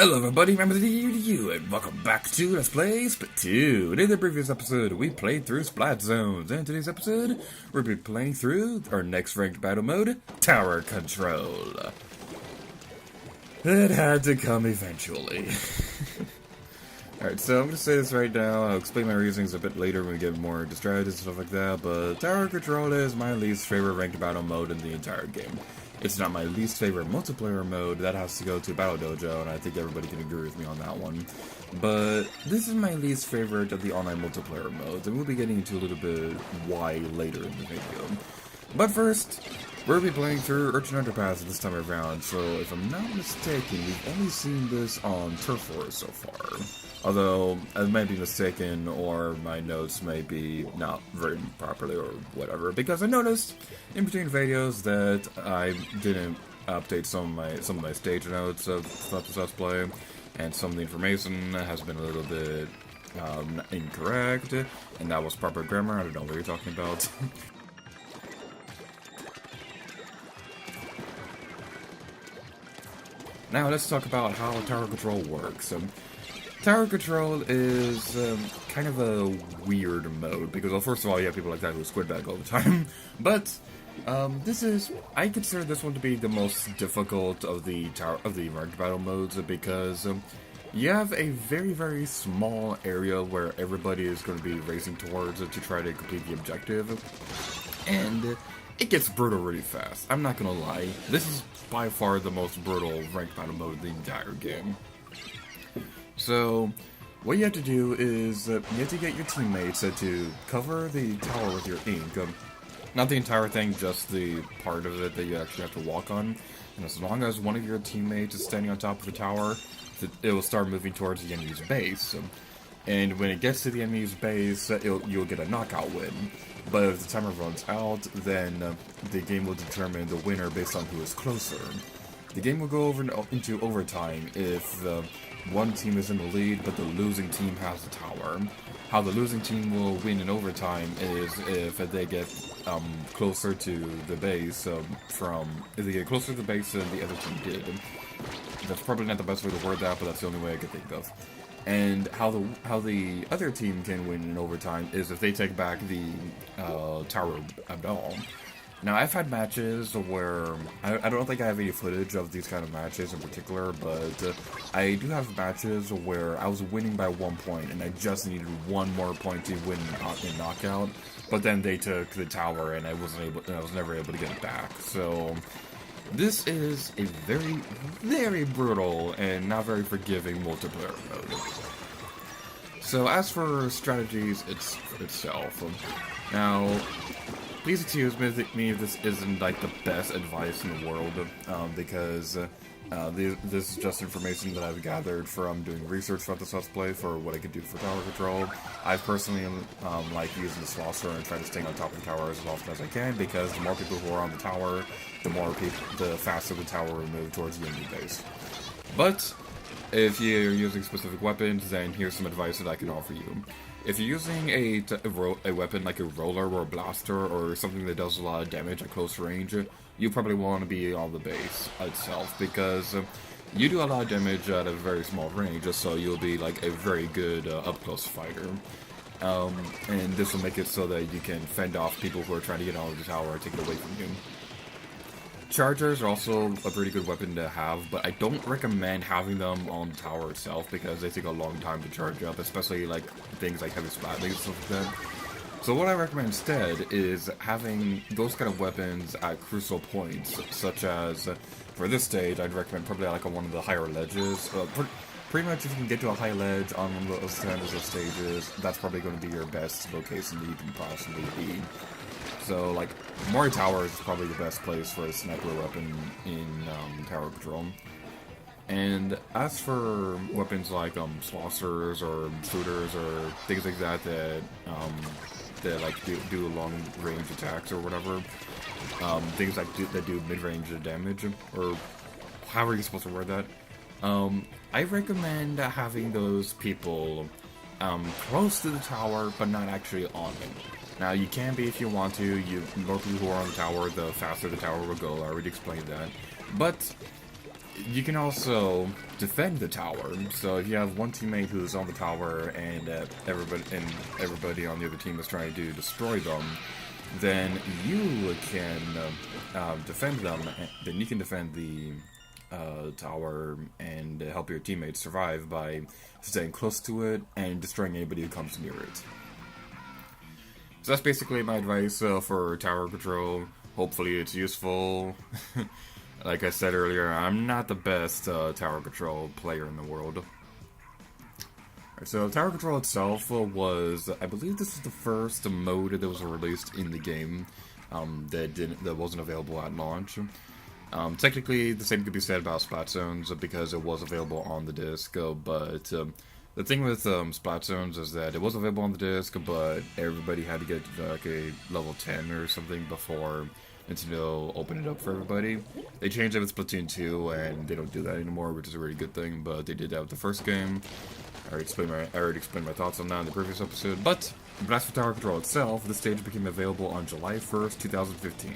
Hello everybody, members of you, and welcome back to Let's Play Splatoon. In the previous episode, we played through Splat Zones, and in today's episode, we'll be playing through our next ranked battle mode, Tower Control. It had to come eventually. Alright, so I'm going to say this right now. I'll explain my reasons a bit later when we get more distracted and stuff like that, but Tower Control is my least favorite ranked battle mode in the entire game. It's not my least favorite multiplayer mode. That has to go to Battle Dojo, and I think everybody can agree with me on that one. But this is my least favorite of the online multiplayer modes, and we'll be getting into a little bit why later in the video. But first, we'll be playing through Urchin Underpass this time around, so if I'm not mistaken, we've only seen this on Turf Wars so far. Although, I might be mistaken, or my notes may be not written properly, or whatever, because I noticed in between videos that I didn't update some of my stage notes of stuff this Let's Play, and some of the information has been a little bit incorrect, and that was proper grammar. I don't know what you're talking about. Now let's talk about how Tower Control works. Tower Control is kind of a weird mode, because, well, first of all, you have people like that who squid bag all the time, but I consider this one to be the most difficult of the ranked battle modes, because you have a very, very small area where everybody is going to be racing towards to try to complete the objective, and it gets brutal really fast. I'm not gonna lie, this is by far the most brutal ranked battle mode in the entire game. So, what you have to do is, you have to get your teammates to cover the tower with your ink. Not the entire thing, just the part of it that you actually have to walk on. And as long as one of your teammates is standing on top of the tower, it will start moving towards the enemy's base. And when it gets to the enemy's base, you'll get a knockout win. But if the timer runs out, then the game will determine the winner based on who is closer. The game will go into overtime if one team is in the lead, but the losing team has the tower. How the losing team will win in overtime is if they get closer to the base if they get closer to the base than the other team did. That's probably not the best way to word that, but that's the only way I can think of. And how the other team can win in overtime is if they take back the Tower Abdal. Now, I've had matches where, I don't think I have any footage of these kind of matches in particular, but I do have matches where I was winning by 1 point, and I just needed one more point to win in knockout, but then they took the tower, and I was never able to get it back. So, this is a very, very brutal and not very forgiving multiplayer mode. So, as for strategies itself, now, please excuse me if this isn't like the best advice in the world, because this is just information that I've gathered from doing research about this Let's Play for what I could do for Tower Control. I personally like using the saucer and trying to stay on top of the tower as often as I can, because the more people who are on the tower, the faster the tower will move towards the enemy base. But if you're using specific weapons, then here's some advice that I can offer you. If you're using a weapon like a roller or a blaster or something that does a lot of damage at close range, you probably want to be on the base itself, because you do a lot of damage at a very small range, so you'll be like a very good up-close fighter. And this will make it so that you can fend off people who are trying to get out of the tower and take it away from you. Chargers are also a pretty good weapon to have, but I don't recommend having them on the tower itself, because they take a long time to charge up, especially like things like heavy splat and stuff like that. So what I recommend instead is having those kind of weapons at crucial points, such as, for this stage, I'd recommend probably like on one of the higher ledges. Pretty much if you can get to a high ledge on one of those standards of stages, that's probably going to be your best location that you can possibly be. So, like, Mori Tower is probably the best place for a sniper weapon in Tower Control. And as for weapons like saucers or shooters or things like that that like do long range attacks or whatever, things like that do mid range damage, or however you're supposed to word that, I recommend having those people close to the tower but not actually on it. Now, you can be if you want to. The more people who are on the tower, the faster the tower will go. I already explained that. But you can also defend the tower. So if you have one teammate who's on the tower and everybody on the other team is trying to destroy them, then you can defend them. Then you can defend the tower and help your teammates survive by staying close to it and destroying anybody who comes near it. So that's basically my advice for tower control. Hopefully it's useful. Like I said earlier, I'm not the best tower control player in the world. So tower control itself was, I believe this is the first mode that was released in the game that wasn't available at launch. Technically, the same could be said about Splat Zones because it was available on the disc, but the thing with Splat Zones is that it was available on the disc, but everybody had to get like a level 10 or something before Nintendo opened it up for everybody. They changed it with Splatoon 2, and they don't do that anymore, which is a really good thing, but they did that with the first game. I already explained my thoughts on that in the previous episode, but Blast for Tower Control itself, the stage became available on July 1st, 2015.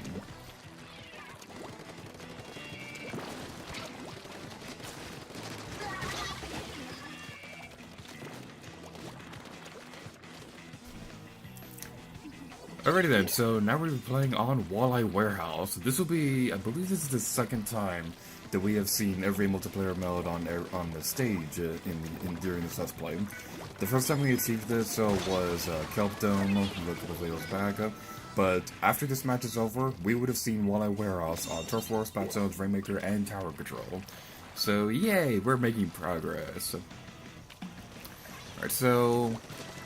Alrighty then, so now we're playing on Walleye Warehouse. This will be, I believe this is the second time that we have seen every multiplayer mode on the stage during this Let's Play. The first time we achieved this was Kelp Dome, a couple of videos back, but after this match is over, we would have seen Walleye Warehouse on Turf War, Splat Zones, Rainmaker, and Tower Control. So yay, we're making progress. Alright, so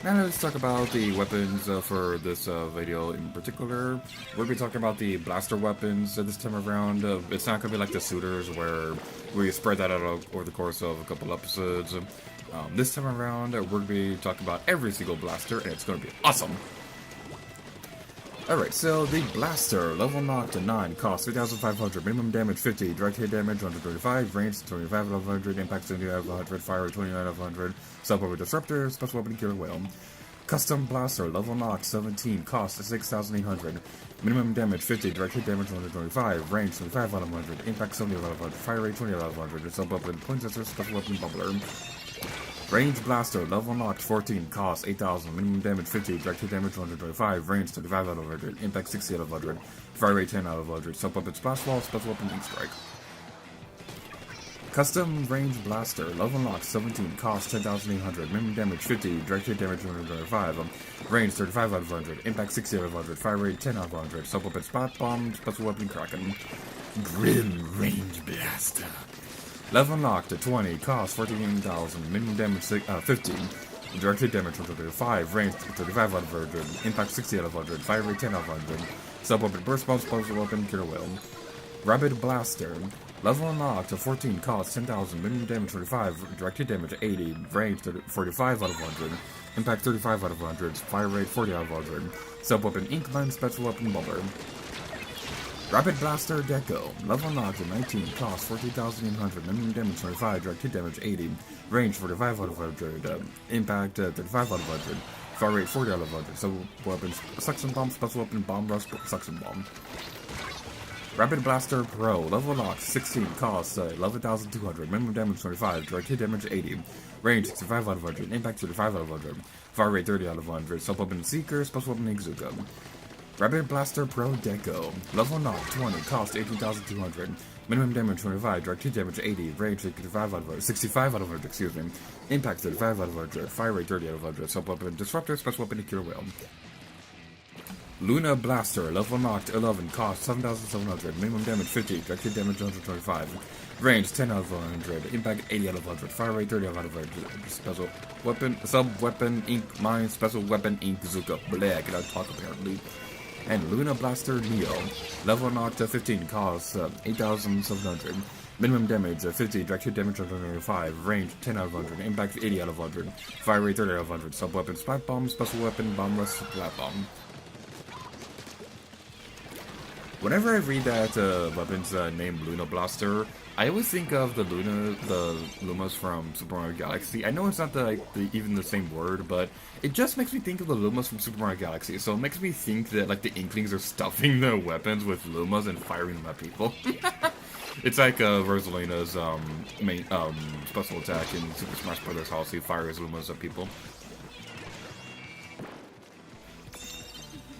now let's talk about the weapons for this video in particular. We'll be talking about the blaster weapons this time around. It's not going to be like the shooters where we spread that out over the course of a couple episodes. This time around, we're going to be talking about every single blaster, and it's going to be awesome. Alright, so the blaster, level knocked to 9, cost 3,500, minimum damage 50, direct hit damage 125, range 25 out of 100, impact 70 out of 100, fire 29 out of 100, sub-weapon Disruptor, special weapon Killer Wail. Custom blaster, level knocked 17, cost 6,800, minimum damage 50, direct hit damage 125, range 25 out of 100, impact 70 out of 100, fire rate 20 out of 100, sub-weapon Poinsettia, special weapon Bubbler. Range Blaster, level knocked 14, cost 8,000, minimum damage 50, direct hit damage 125, range 35 out of 100, impact 60 out of 100, fire rate 10 out of 100, sub-weapon Splash Wall, special weapon Inkstrike. Custom Range Blaster, level knocked 17, cost 10,800, minimum damage 50, direct hit damage 125, range 35 out of 100, impact 60 out of 100, fire rate 10 out of 100, sub-weapon Spot Bomb, special weapon Kraken. Grim Range Blaster. Level knocked to 20, cost 14,000, minimum damage 15, direct hit damage 135, range 35 out of 100, impact 60 out of 100, fire rate 10 out of 100, sub-weapon Burst Bomb, special weapon Killer Wail. Rapid Blaster, level knocked to 14, cost 10,000, minimum damage 25, direct hit damage 80, range 45 out of 100, impact 35 out of 100, fire rate 40 out of 100, sub-weapon Inkman, special weapon Bubbler. Rapid Blaster Deco, level knocked to 19, cost 14,800, minimum damage 25, direct hit damage 80, range 45 out of 100, impact 35 out of 100, fire rate 40 out of 100, sub-weapon Suction Bomb, special weapon Bomb Rush, Suction Bomb. Rapid Blaster Pro, level knocked 16, cost 11,200, minimum damage 25, direct hit damage 80, range 65 out of 100, impact 35 out of 100, fire rate 30 out of 100, sub-weapon Seeker, special weapon Inkzuka. Rapid Blaster Pro Deco, level knocked 20, cost 18,200, minimum damage 25, direct hit damage 80, range 65 out of 100, excuse me, impact 35 out of 100, fire rate 30 out of 100, sub-weapon Disruptor, special weapon Killer Wail. Luna Blaster, level knocked 11, cost 7,700, minimum damage 50, direct hit damage 125, range 10 out of 100, impact 80 out of 100, fire rate 30 out of 100, special weapon, sub-weapon Ink Mine, special weapon Inkzuka. Bleh, I cannot talk apparently. And Luna Blaster Neo, level knocked to 15, cost 8,700, minimum damage 50, direct hit damage 125, range 10 out of 100, impact 80 out of 100, fire rate 30 out of 100, sub-weapon Splat Bomb, special weapon Bomb Rush, Splat Bomb. Whenever I read that weapon's name Luna Blaster, I always think of the Lumas from Super Mario Galaxy. I know it's not even the same word, but it just makes me think of the Lumas from Super Mario Galaxy. So it makes me think that like the Inklings are stuffing their weapons with Lumas and firing them at people. It's like Rosalina's main special attack in Super Smash Bros. House. He fires Lumas at people.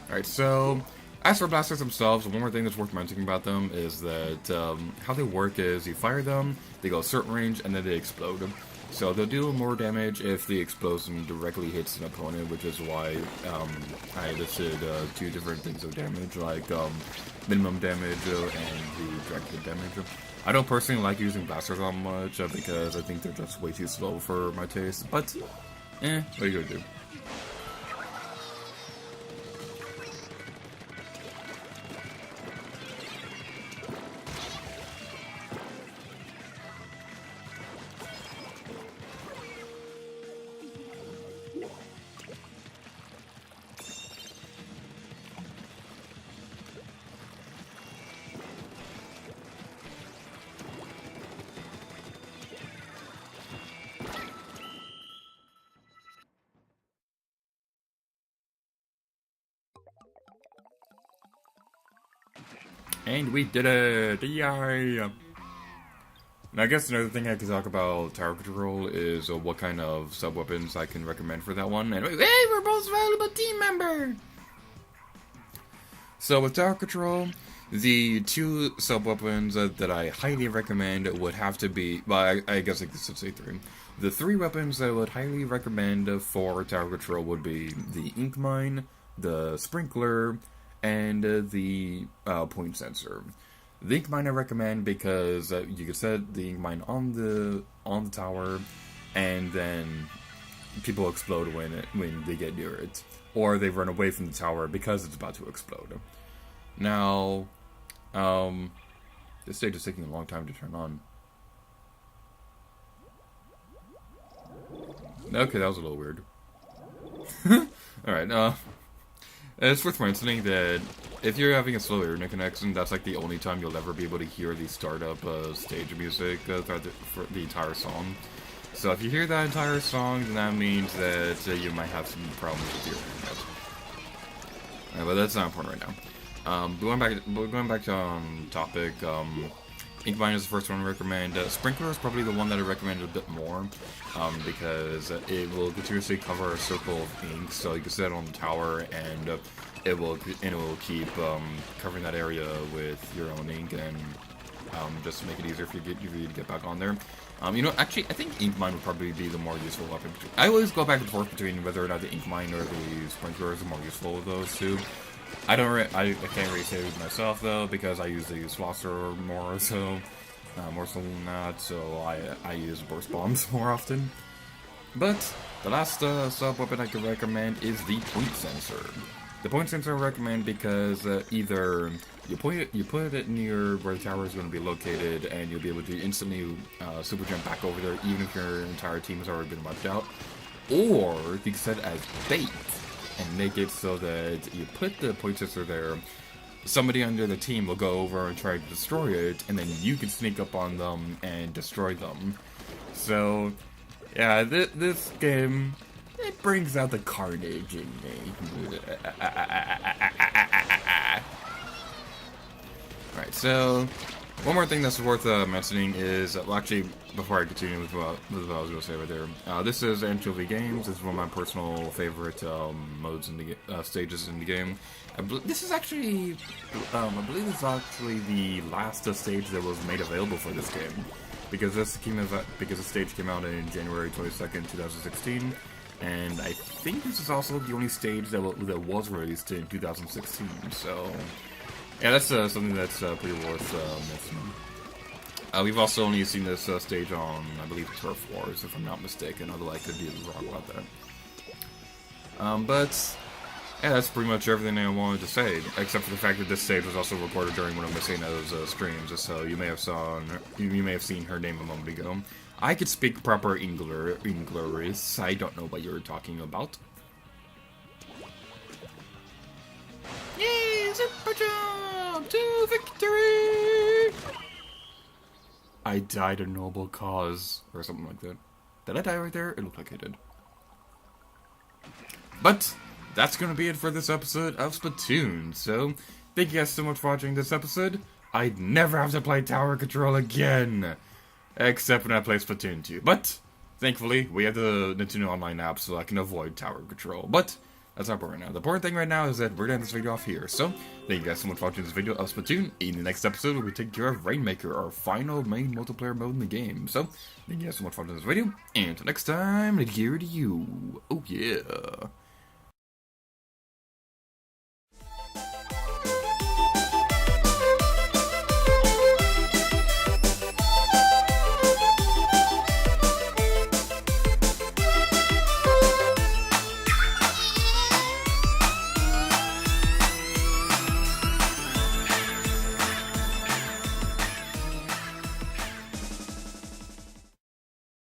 Alright, so as for blasters themselves, one more thing that's worth mentioning about them is that how they work is you fire them, they go a certain range, and then they explode. So they'll do more damage if the explosion directly hits an opponent, which is why I listed two different things of damage, like minimum damage and the direct hit damage. I don't personally like using blasters that much because I think they're just way too slow for my taste, but what are you gonna do? And we did it! Yay! Now, I guess another thing I could talk about Tower Control is what kind of sub-weapons I can recommend for that one. And hey, we're both valuable team member! So with Tower Control, the two sub-weapons that I highly recommend would have to be, well, I guess I could say three. The three weapons I would highly recommend for Tower Control would be the Ink Mine, the Sprinkler, and the point sensor. The Ink Mine I recommend because you can set the Ink Mine on the tower, and then people explode when they get near it, or they run away from the tower because it's about to explode. Now, this stage is taking a long time to turn on. Okay, that was a little weird. Alright, it's worth mentioning that if you're having a slow internet connection, that's like the only time you'll ever be able to hear the startup stage music throughout for the entire song. So if you hear that entire song, then that means that you might have some problems with your internet. But that's not important right now. Going back to topic. Ink Mine is the first one I recommend. Sprinkler is probably the one that I recommend a bit more, because it will continuously cover a circle of ink, so you can set it on the tower, and it will keep covering that area with your own ink, and just to make it easier for you to get back on there. Actually, I think Ink Mine would probably be the more useful weapon. I always go back and forth between whether or not the Ink Mine or the Sprinkler is the more useful of those two. I can't really say it myself though, because I usually use Flosser more so than that, so I use Burst Bombs more often. But the last sub-weapon I could recommend is the point sensor. The point sensor I recommend because either you put it near where the tower is going to be located, and you'll be able to instantly super jump back over there, even if your entire team has already been wiped out, or you can set it as bait and make it so that you put the point sensor there, somebody under the team will go over and try to destroy it, and then you can sneak up on them and destroy them. So, yeah, this game, it brings out the carnage in me. Alright, so one more thing that's worth mentioning is, well, actually, before I continue with what I was going to say right there, this is Anchovy Games. This is one of my personal favorite modes in the stages in the game. This is actually, I believe this is actually the last stage that was made available for this game, because the stage came out in January 22nd, 2016, and I think this is also the only stage that was released in 2016. So, yeah, that's something that's pretty worth mentioning. We've also only seen this stage on, I believe, Turf Wars, if I'm not mistaken, although I could be wrong about that. But, yeah, that's pretty much everything I wanted to say, except for the fact that this stage was also recorded during one of Messina's streams, so you may have seen her name a moment ago. I could speak proper English, I don't know what you're talking about. Yay, super jump to victory! I died a noble cause, or something like that. Did I die right there? It looked like I did. But that's gonna be it for this episode of Splatoon. So, thank you guys so much for watching this episode. I'd never have to play tower control again. Except when I play Splatoon 2. But, thankfully, we have the Nintendo Online app so I can avoid tower control. But, that's not important right now. The important thing right now is that we're going to end this video off here. So, thank you guys so much for watching this video of Splatoon. In the next episode, we'll be taking care of Rainmaker, our final main multiplayer mode in the game. So, thank you guys so much for watching this video. And until next time, here to you. Oh yeah.